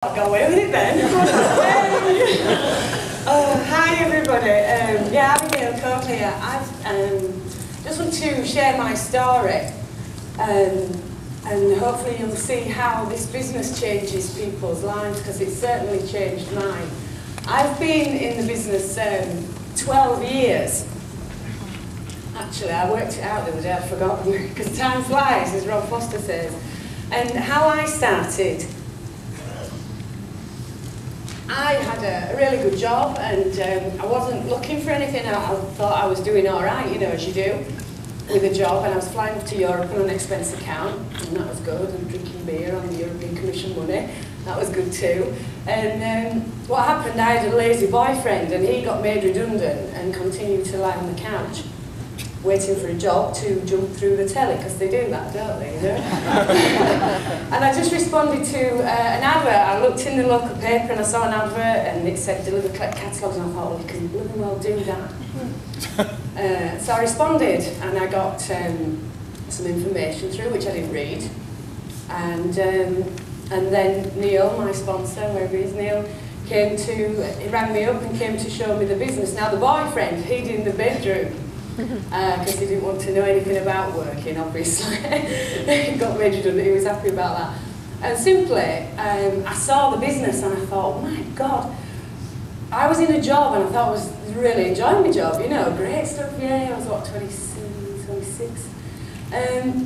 I'll go away with it then. Hi everybody, yeah, Abigail Colcloughs here. I just want to share my story and hopefully you'll see how this business changes people's lives, because it certainly changed mine. I've been in the business 12 years. Actually, I worked it out the other day, I'd forgotten, because time flies, as Rob Foster says. And how I started, I had a really good job, and I wasn't looking for anything. I thought I was doing all right, you know, as you do with a job, and I was flying up to Europe on an expense account, and that was good, and drinking beer on the European Commission money, that was good too. And what happened, I had a lazy boyfriend, and he got made redundant and continued to lie on the couch, waiting for a job to jump through the telly, because they do that, don't they, you know? And I just responded to an advert. I looked in the local paper and I saw an advert and it said deliver, collect catalogues, and I thought, well, you can bloody well do that. So I responded and I got some information through, which I didn't read. And then Neil, my sponsor, wherever he is, Neil, he rang me up and came to show me the business. Now the boyfriend hid in the bedroom, because he didn't want to know anything about working, obviously. He got made redundant, he was happy about that. And simply, I saw the business and I thought, oh my God, I was in a job and I thought I was really enjoying my job, you know, great stuff, yeah, I was what, 27, 26.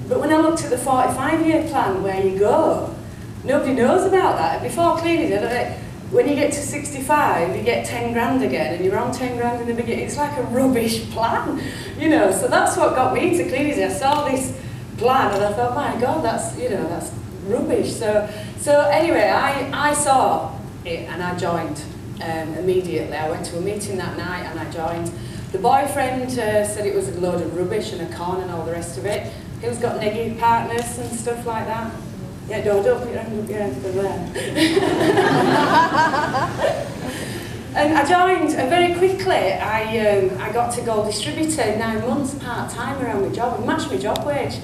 But when I looked at the 45-year plan, where you go, nobody knows about that. Before cleaning it, when you get to 65, you get 10 grand again, and you're on 10 grand in the beginning. It's like a rubbish plan, you know. So that's what got me into cleaning. I saw this plan, and I thought, my God, that's, you know, that's rubbish. So anyway, I saw it, and I joined immediately. I went to a meeting that night, and I joined. The boyfriend said it was a load of rubbish and a con and all the rest of it. He's got negative partners and stuff like that. Yeah, no, don't put your hand up your hands for there. And I joined, and very quickly I got to Gold Distributor in 9 months, part-time around my job, and matched my job wage.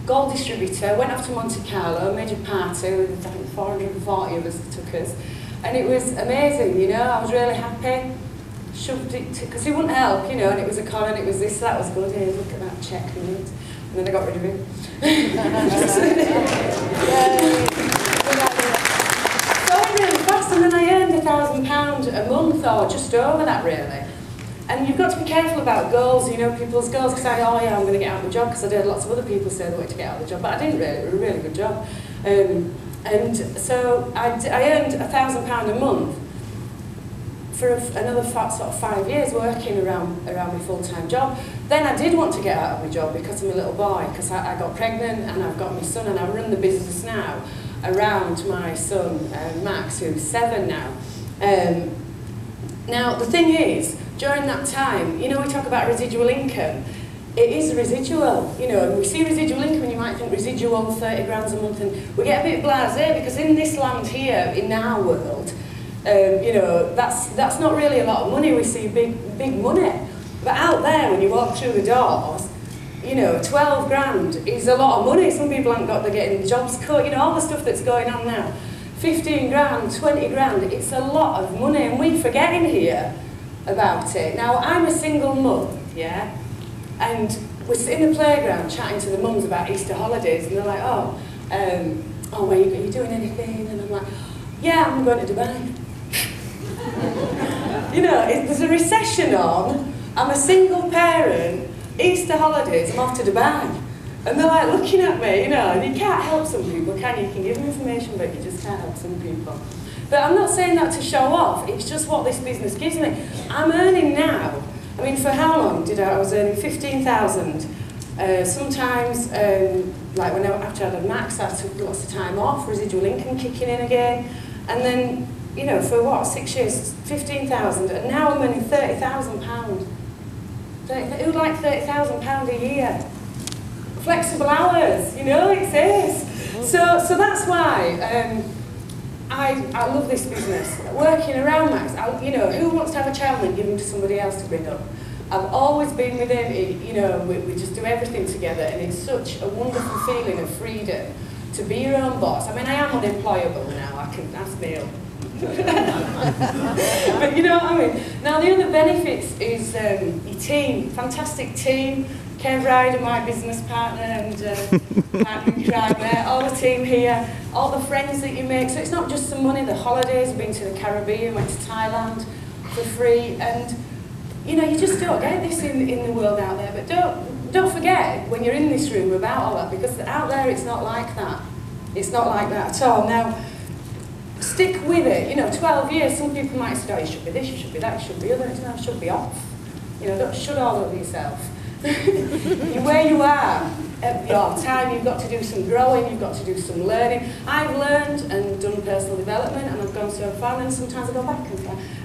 Gold Distributor, went off to Monte Carlo, major party with I think 440 of us took us, and it was amazing, you know, I was really happy. Shoved it, because he wouldn't help, you know, and it was a con and it was this, that was good, here, look at that check, and then I got rid of him. So I went really fast, and then I earned £1,000 a month, or just over that really. And you've got to be careful about goals, you know, people's goals, because I oh yeah, I'm going to get out of the job, because I heard lots of other people say they wanted to get out of the job, but I didn't really, it was a really good job. And so I earned £1,000 a month for another sort of 5 years working around my full-time job. Then I did want to get out of my job because of my little boy, because I got pregnant and I've got my son, and I run the business now around my son, Max, who's 7 now. Now, the thing is, during that time, you know, we talk about residual income. It is residual, you know, and we see residual income and you might think residual 30 grand a month, and we get a bit blasé because in this land here, in our world, you know, that's not really a lot of money. We see big money. But out there, when you walk through the doors, you know, 12 grand is a lot of money. Some people haven't got, they're getting jobs cut, you know, all the stuff that's going on now. 15 grand, 20 grand, it's a lot of money, and we forget in here about it. Now, I'm a single mum, yeah, and we're sitting in the playground chatting to the mums about Easter holidays, and they're like, oh, are you doing anything? And I'm like, yeah, I'm going to Dubai. You know, there's a recession on, I'm a single parent, Easter holidays, I'm off to Dubai. And they're like looking at me, you know, and you can't help some people, can you? You can give them information, but you just can't help some people. But I'm not saying that to show off, it's just what this business gives me. I'm earning now, I mean, for how long I was earning 15,000. Sometimes, like after I had Max, I took lots of time off, residual income kicking in again, and then, you know, for what, 6 years, 15,000, and now I'm earning £30,000. Who would like £30,000 a year? Flexible hours, you know, it is. So that's why I love this business. Working around Max, you know, who wants to have a child and give him to somebody else to bring up? I've always been with him, you know, we just do everything together, and it's such a wonderful feeling of freedom to be your own boss. I mean, I am unemployable now, I can ask Neil. But you know what I mean? Now the other benefits is your team, fantastic team. Kev Ryder, my business partner, and partner in crime there, all the team here, all the friends that you make. So it's not just some money, the holidays, I've been to the Caribbean, went to Thailand for free, and you know, you just don't get this in the world out there. But don't forget when you're in this room about all that, because out there it's not like that. It's not like that at all. Now, stick with it. You know, 12 years, some people might say, oh, you should be this, you should be that, you should be other, you should be off. You know, don't shut all over yourself. Where you are at your time, you've got to do some growing, you've got to do some learning. I've learned and done personal development, and I've gone so far, and sometimes I go back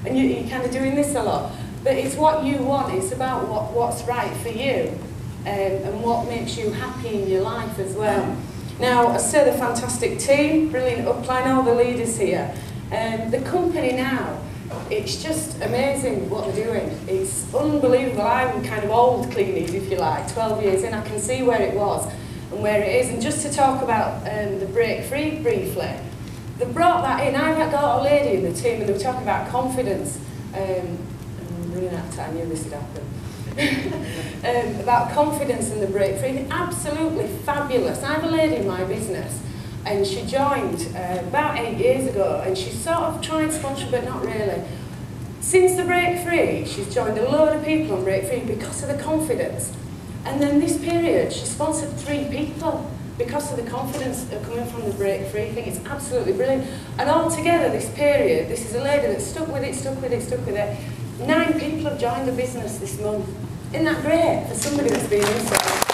and you're kind of doing this a lot. But it's what you want, it's about what's right for you, and what makes you happy in your life as well. Now, I said a fantastic team, brilliant upline, all the leaders here. The company now, it's just amazing what they're doing. It's unbelievable. I'm kind of old cleanies, if you like, 12 years in. I can see where it was and where it is. And just to talk about the break free briefly, they brought that in. I've got a lady in the team, and they were talking about confidence. I'm running out of time, I knew this would happen. About confidence in the break free. Absolutely fabulous. I have a lady in my business, and she joined about 8 years ago, and she's sort of trying sponsorship, but not really. Since the break free, she's joined a load of people on break free because of the confidence. And then this period, she sponsored 3 people because of the confidence coming from the break free. I think it's absolutely brilliant. And all together, this period, this is a lady that stuck with it, stuck with it, stuck with it. 9 people have joined the business this month. Isn't that great for somebody that's been inside?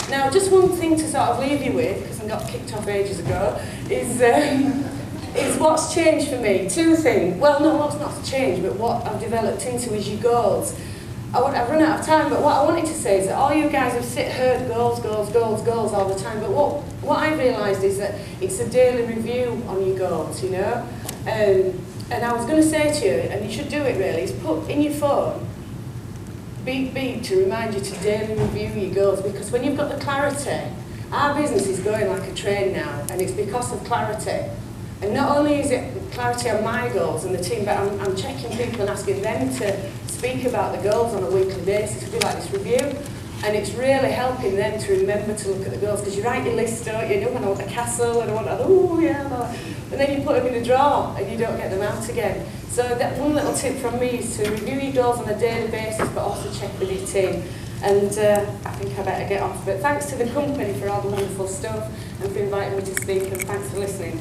Now, just one thing to sort of leave you with, because I got kicked off ages ago, is what's changed for me. 2 things. Well, no, what's not changed, but what I've developed into is your goals. I've run out of time, but what I wanted to say is that all you guys have heard goals, goals, goals, goals all the time, but what I've realised is that it's a daily review on your goals, you know? And I was going to say to you, and you should do it really, is put in your phone, beep beep, to remind you to daily review your goals, because when you've got the clarity, our business is going like a train now, and it's because of clarity. And not only is it clarity on my goals and the team, but I'm checking people and asking them to speak about the goals on a weekly basis. We do like this review, and it's really helping them to remember to look at the goals, because you write your list, don't you? I want a castle, and I want a, oh yeah, and then you put them in the drawer and you don't get them out again. So that one little tip from me is to review your goals on a daily basis, but also check with your team. And I think I better get off. But thanks to the company for all the wonderful stuff, and for inviting me to speak, and thanks for listening.